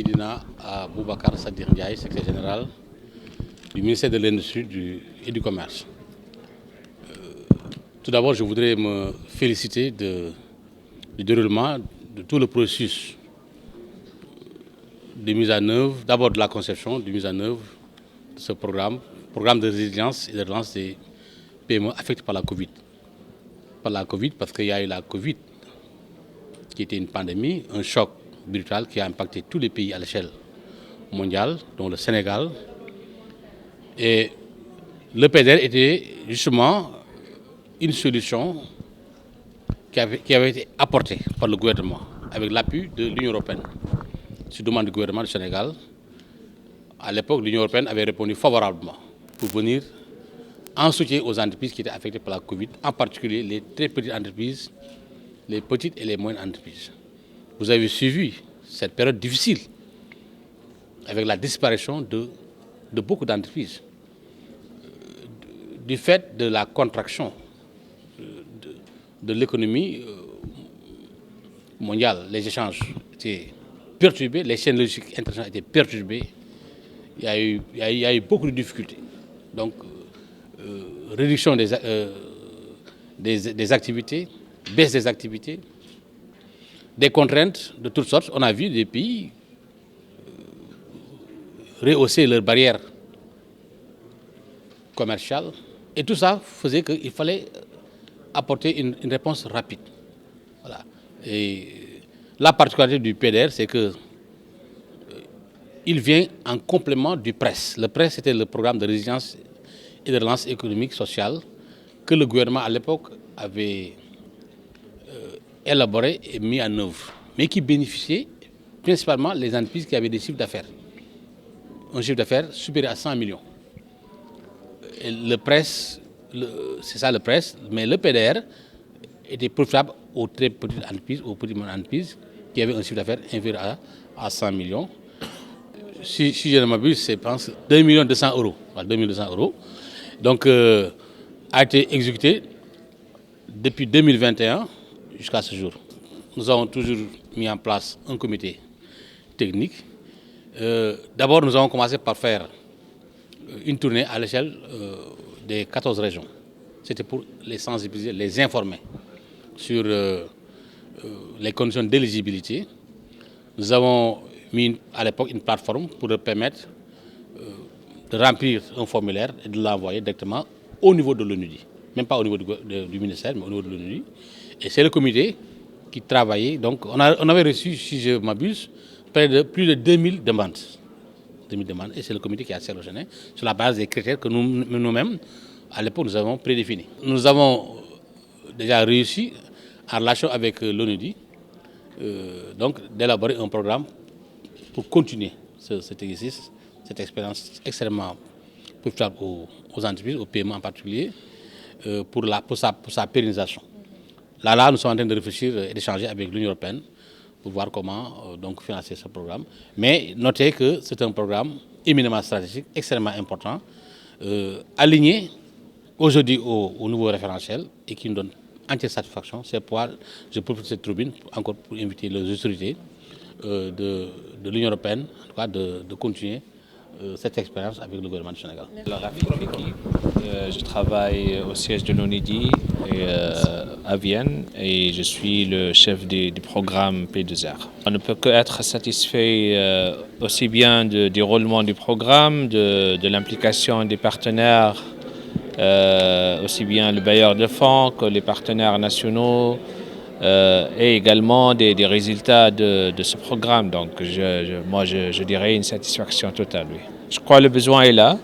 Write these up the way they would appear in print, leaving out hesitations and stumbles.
Dina à Boubacar Sadir Ndiaye, secrétaire général du ministère de l'Industrie et du Commerce. Tout d'abord, je voudrais me féliciter du déroulement de tout le processus de mise en œuvre, d'abord de la conception, de mise en œuvre de ce programme de résilience et de relance des PME affectés par la Covid. Par la Covid, parce qu'il y a eu la Covid qui était une pandémie, un choc brutal qui a impacté tous les pays à l'échelle mondiale, dont le Sénégal. Et le PDR était justement une solution qui avait été apportée par le gouvernement avec l'appui de l'Union européenne. Sur demande du gouvernement du Sénégal, à l'époque, l'Union européenne avait répondu favorablement pour venir en soutien aux entreprises qui étaient affectées par la Covid, en particulier les très petites entreprises, les petites et les moyennes entreprises. Vous avez suivi cette période difficile avec la disparition de beaucoup d'entreprises du fait de la contraction de l'économie mondiale. Les échanges étaient perturbés, les chaînes logistiques internationales étaient perturbées. Il y a eu beaucoup de difficultés. Donc, réduction des activités, baisse des activités, des contraintes de toutes sortes. On a vu des pays rehausser leurs barrières commerciales. Et tout ça faisait qu'il fallait apporter une réponse rapide. Voilà. Et la particularité du PDR, c'est que il vient en complément du PRES. Le PRES, c'était le programme de résilience et de relance économique sociale que le gouvernement à l'époque avait élaboré et mis en œuvre, mais qui bénéficiait principalement les entreprises qui avaient des chiffres d'affaires. Un chiffre d'affaires supérieur à 100 millions. Et le PRES, c'est ça le PRES, mais le PDR était profitable aux très petites entreprises, aux petites entreprises qui avaient un chiffre d'affaires inférieur à 100 millions. Si je ne m'abuse, c'est, je pense, 2 200 000 euros. Voilà, 2 200 euros. Donc, a été exécuté depuis 2021 jusqu'à ce jour. Nous avons toujours mis en place un comité technique. D'abord, nous avons commencé par faire une tournée à l'échelle des 14 régions. C'était pour les sensibiliser, les informer sur les conditions d'éligibilité. Nous avons mis à l'époque une plateforme pour leur permettre de remplir un formulaire et de l'envoyer directement au niveau de l'ONUDI. Même pas au niveau du ministère, mais au niveau de l'ONUDI. Et c'est le comité qui travaillait. Donc on avait reçu, si je m'abuse, plus de 2000 demandes. 2000 demandes. Et c'est le comité qui a sélectionné sur la base des critères que nous-mêmes, à l'époque, nous avons prédéfinis. Nous avons déjà réussi, en relation avec l'ONUDI, donc d'élaborer un programme pour continuer cet exercice, cette expérience extrêmement profitable aux entreprises, aux PME en particulier, pour sa pérennisation. Là, nous sommes en train de réfléchir et d'échanger avec l'Union européenne pour voir comment donc financer ce programme. Mais notez que c'est un programme éminemment stratégique, extrêmement important, aligné aujourd'hui au nouveau référentiel et qui nous donne entière satisfaction. C'est pourquoi je profite de cette tribune encore pour inviter les autorités de l'Union européenne, en tout cas de continuer cette expérience avec le gouvernement du Sénégal. Alors, je travaille au siège de l'ONUDI à Vienne et je suis le chef du programme P2R. On ne peut qu'être satisfait aussi bien du déroulement du programme, de l'implication des partenaires, aussi bien le bailleur de fonds que les partenaires nationaux, et également des résultats de ce programme. Donc je dirais une satisfaction totale. Oui. Je crois que le besoin est là.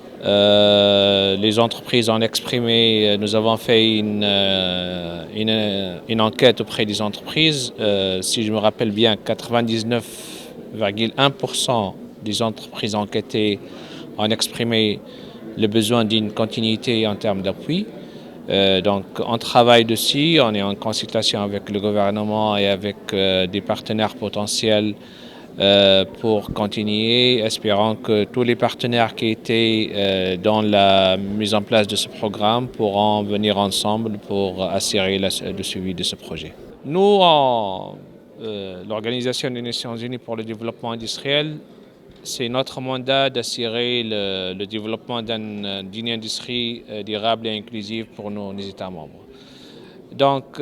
Les entreprises ont exprimé, nous avons fait une enquête auprès des entreprises. Si je me rappelle bien, 99,1% des entreprises enquêtées ont exprimé le besoin d'une continuité en termes d'appui. Donc on travaille dessus, on est en consultation avec le gouvernement et avec des partenaires potentiels pour continuer, espérant que tous les partenaires qui étaient dans la mise en place de ce programme pourront venir ensemble pour assurer le suivi de ce projet. Nous, l'Organisation des Nations Unies pour le développement industriel, c'est notre mandat d'assurer le développement d'une industrie durable et inclusive pour nos États membres. Donc,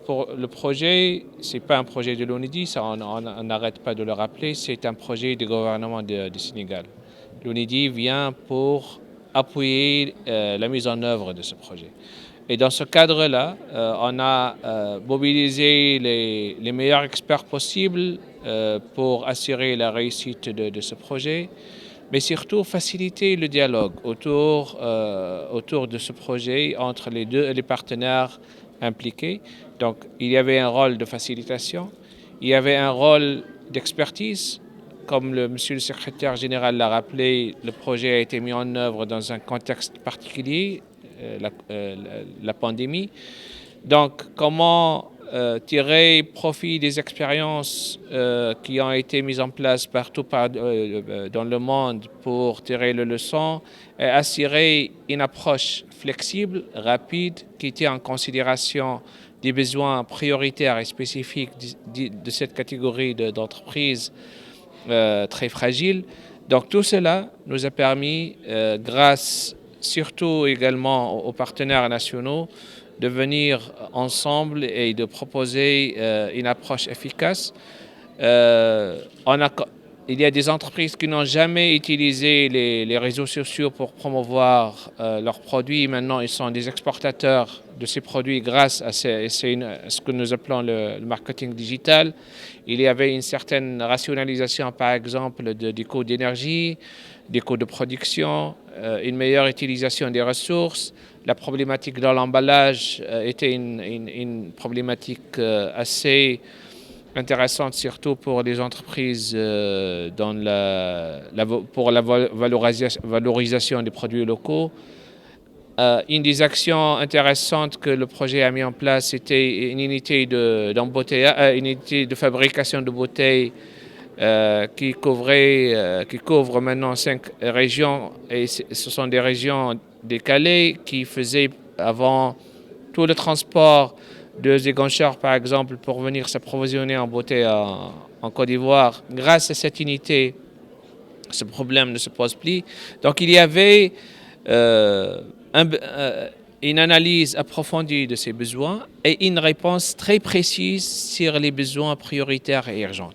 pour le projet, ce n'est pas un projet de l'ONIDI, ça on n'arrête pas de le rappeler, c'est un projet du gouvernement du Sénégal. L'ONIDI vient pour appuyer la mise en œuvre de ce projet. Et dans ce cadre-là, on a mobilisé les meilleurs experts possibles pour assurer la réussite de ce projet, mais surtout faciliter le dialogue autour de ce projet entre les partenaires impliqués. Donc, il y avait un rôle de facilitation, il y avait un rôle d'expertise. Comme monsieur le secrétaire général l'a rappelé, le projet a été mis en œuvre dans un contexte particulier, la pandémie. Donc, comment tirer profit des expériences qui ont été mises en place partout dans le monde pour tirer les leçons et assurer une approche flexible, rapide, qui tient en considération des besoins prioritaires et spécifiques de cette catégorie d'entreprises très fragiles. Donc tout cela nous a permis, grâce surtout également aux partenaires nationaux, de venir ensemble et de proposer une approche efficace. Il y a des entreprises qui n'ont jamais utilisé les réseaux sociaux pour promouvoir leurs produits. Maintenant, ils sont des exportateurs de ces produits grâce à ce que nous appelons le marketing digital. Il y avait une certaine rationalisation, par exemple, des coûts d'énergie, des coûts de production, une meilleure utilisation des ressources. La problématique de l'emballage était une problématique assez intéressante, surtout pour les entreprises pour la valorisation des produits locaux. Une des actions intéressantes que le projet a mis en place, c'était une unité de fabrication de bouteilles qui couvre maintenant 5 régions, et ce sont des régions décalées qui faisaient avant tout le transport de Ziguinchor, par exemple, pour venir s'approvisionner en bouteilles en Côte d'Ivoire. Grâce à cette unité, ce problème ne se pose plus. Donc il y avait une analyse approfondie de ces besoins et une réponse très précise sur les besoins prioritaires et urgents.